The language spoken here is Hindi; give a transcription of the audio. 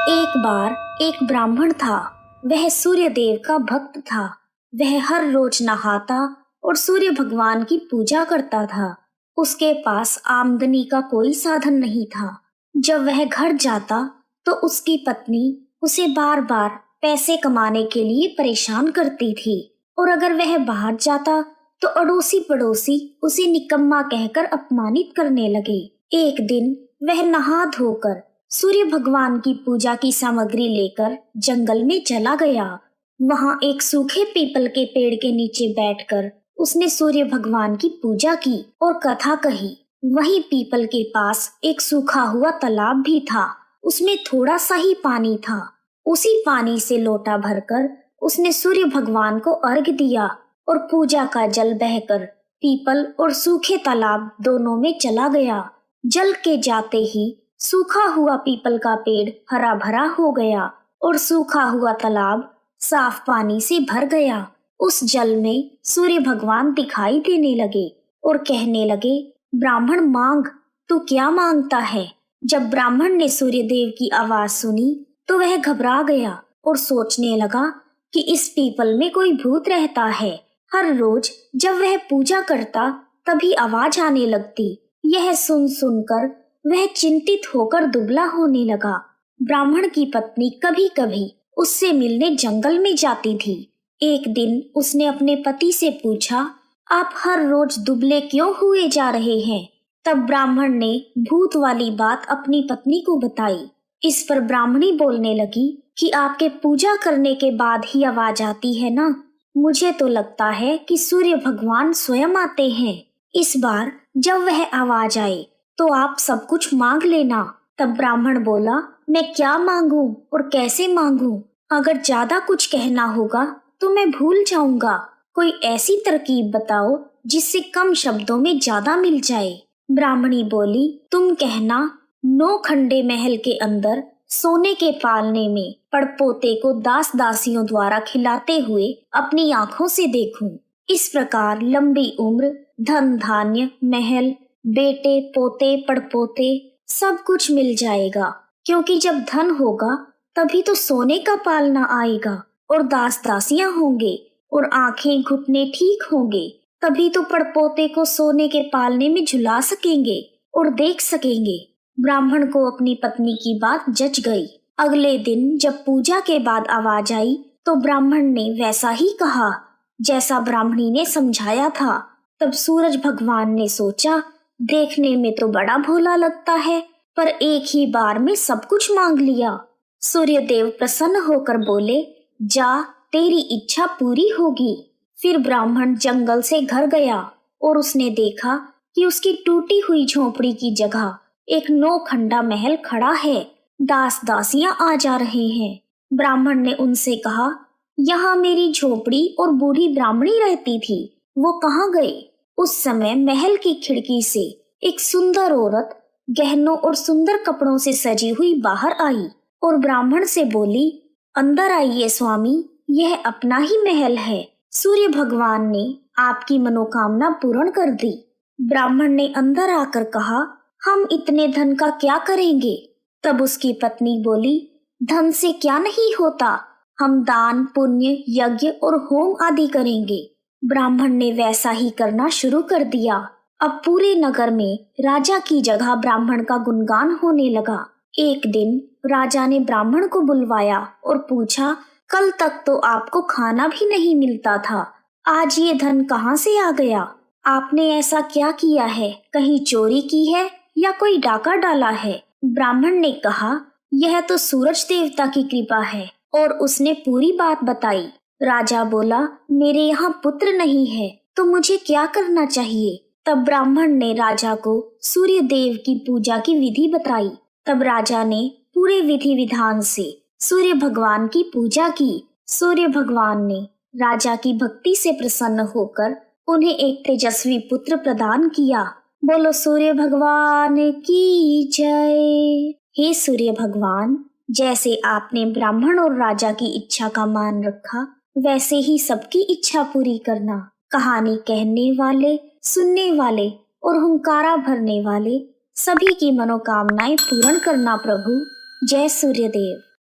एक बार एक ब्राह्मण था। वह सूर्य देव का भक्त था। वह हर रोज नहाता और सूर्य भगवान की पूजा करता था। उसके पास आमदनी का कोई साधन नहीं था। जब वह घर जाता तो उसकी पत्नी उसे बार बार पैसे कमाने के लिए परेशान करती थी, और अगर वह बाहर जाता तो अड़ोसी पड़ोसी उसे निकम्मा कहकर अपमानित करने लगे। एक दिन वह नहा धोकर सूर्य भगवान की पूजा की सामग्री लेकर जंगल में चला गया। वहां एक सूखे पीपल के पेड़ के नीचे बैठकर उसने सूर्य भगवान की पूजा की और कथा कही। वहीं पीपल के पास एक सूखा हुआ तालाब भी था। उसमें थोड़ा सा ही पानी था। उसी पानी से लोटा भरकर उसने सूर्य भगवान को अर्घ दिया और पूजा का जल बहकर पीपल और सूखे तालाब दोनों में चला गया। जल के जाते ही सूखा हुआ पीपल का पेड़ हरा भरा हो गया और सूखा हुआ तालाब साफ पानी से भर गया। उस जल में सूर्य भगवान दिखाई देने लगे और कहने लगे, ब्राह्मण मांग, तू क्या मांगता है? जब ब्राह्मण ने सूर्य देव की आवाज सुनी तो वह घबरा गया और सोचने लगा कि इस पीपल में कोई भूत रहता है। हर रोज जब वह पूजा करता तभी आवाज आने लगती। यह सुन सुनकर वह चिंतित होकर दुबला होने लगा। ब्राह्मण की पत्नी कभी कभी उससे मिलने जंगल में जाती थी। एक दिन उसने अपने पति से पूछा, आप हर रोज दुबले क्यों हुए जा रहे हैं? तब ब्राह्मण ने भूत वाली बात अपनी पत्नी को बताई। इस पर ब्राह्मणी बोलने लगी कि आपके पूजा करने के बाद ही आवाज आती है ना, मुझे तो लगता है कि सूर्य भगवान स्वयं आते हैं। इस बार जब वह आवाज आए तो आप सब कुछ मांग लेना। तब ब्राह्मण बोला, मैं क्या मांगू और कैसे मांगू? अगर ज्यादा कुछ कहना होगा तो मैं भूल जाऊंगा। कोई ऐसी तरकीब बताओ जिससे कम शब्दों में ज्यादा मिल जाए। ब्राह्मणी बोली, तुम कहना, 9 खंडे महल के अंदर सोने के पालने में पड़पोते को दास दासियों द्वारा खिलाते हुए अपनी आंखों से देखूं। इस प्रकार लंबी उम्र, धन धान्य, महल, बेटे पोते पड़पोते सब कुछ मिल जाएगा, क्योंकि जब धन होगा तभी तो सोने का पालना आएगा और दास दासियां होंगे और आंखें घुटने ठीक होंगे, तभी तो पड़पोते को सोने के पालने में झुला सकेंगे और देख सकेंगे। ब्राह्मण को अपनी पत्नी की बात जच गई। अगले दिन जब पूजा के बाद आवाज आई तो ब्राह्मण ने वैसा ही कहा जैसा ब्राह्मणी ने समझाया था। तब सूरज भगवान ने सोचा, देखने में तो बड़ा भोला लगता है, पर एक ही बार में सब कुछ मांग लिया। सूर्य देव प्रसन्न होकर बोले, जा, तेरी इच्छा पूरी होगी। फिर ब्राह्मण जंगल से घर गया और उसने देखा कि उसकी टूटी हुई झोपड़ी की जगह एक 9 खंडा महल खड़ा है। दास दासियां आ जा रहे हैं। ब्राह्मण ने उनसे कहा, यहाँ मेरी झोपड़ी और बूढ़ी ब्राह्मणी रहती थी, वो कहाँ गए? उस समय महल की खिड़की से एक सुंदर औरत गहनों और सुंदर कपड़ों से सजी हुई बाहर आई और ब्राह्मण से बोली, अंदर आइए स्वामी, यह अपना ही महल है। सूर्य भगवान ने आपकी मनोकामना पूर्ण कर दी। ब्राह्मण ने अंदर आकर कहा, हम इतने धन का क्या करेंगे? तब उसकी पत्नी बोली, धन से क्या नहीं होता, हम दान पुण्य यज्ञ और होम आदि करेंगे। ब्राह्मण ने वैसा ही करना शुरू कर दिया। अब पूरे नगर में राजा की जगह ब्राह्मण का गुणगान होने लगा। एक दिन राजा ने ब्राह्मण को बुलवाया और पूछा, कल तक तो आपको खाना भी नहीं मिलता था, आज ये धन कहाँ से आ गया? आपने ऐसा क्या किया है? कहीं चोरी की है या कोई डाका डाला है? ब्राह्मण ने कहा, यह तो सूरज देवता की कृपा है, और उसने पूरी बात बताई। राजा बोला, मेरे यहाँ पुत्र नहीं है तो मुझे क्या करना चाहिए? तब ब्राह्मण ने राजा को सूर्य देव की पूजा की विधि बताई। तब राजा ने पूरे विधि विधान से सूर्य भगवान की पूजा की। सूर्य भगवान ने राजा की भक्ति से प्रसन्न होकर उन्हें एक तेजस्वी पुत्र प्रदान किया। बोलो सूर्य भगवान की जय। हे सूर्य भगवान, जैसे आपने ब्राह्मण और राजा की इच्छा का मान रखा, वैसे ही सबकी इच्छा पूरी करना। कहानी कहने वाले, सुनने वाले और हुंकारा भरने वाले सभी की मनोकामनाएं पूर्ण करना प्रभु। जय सूर्यदेव।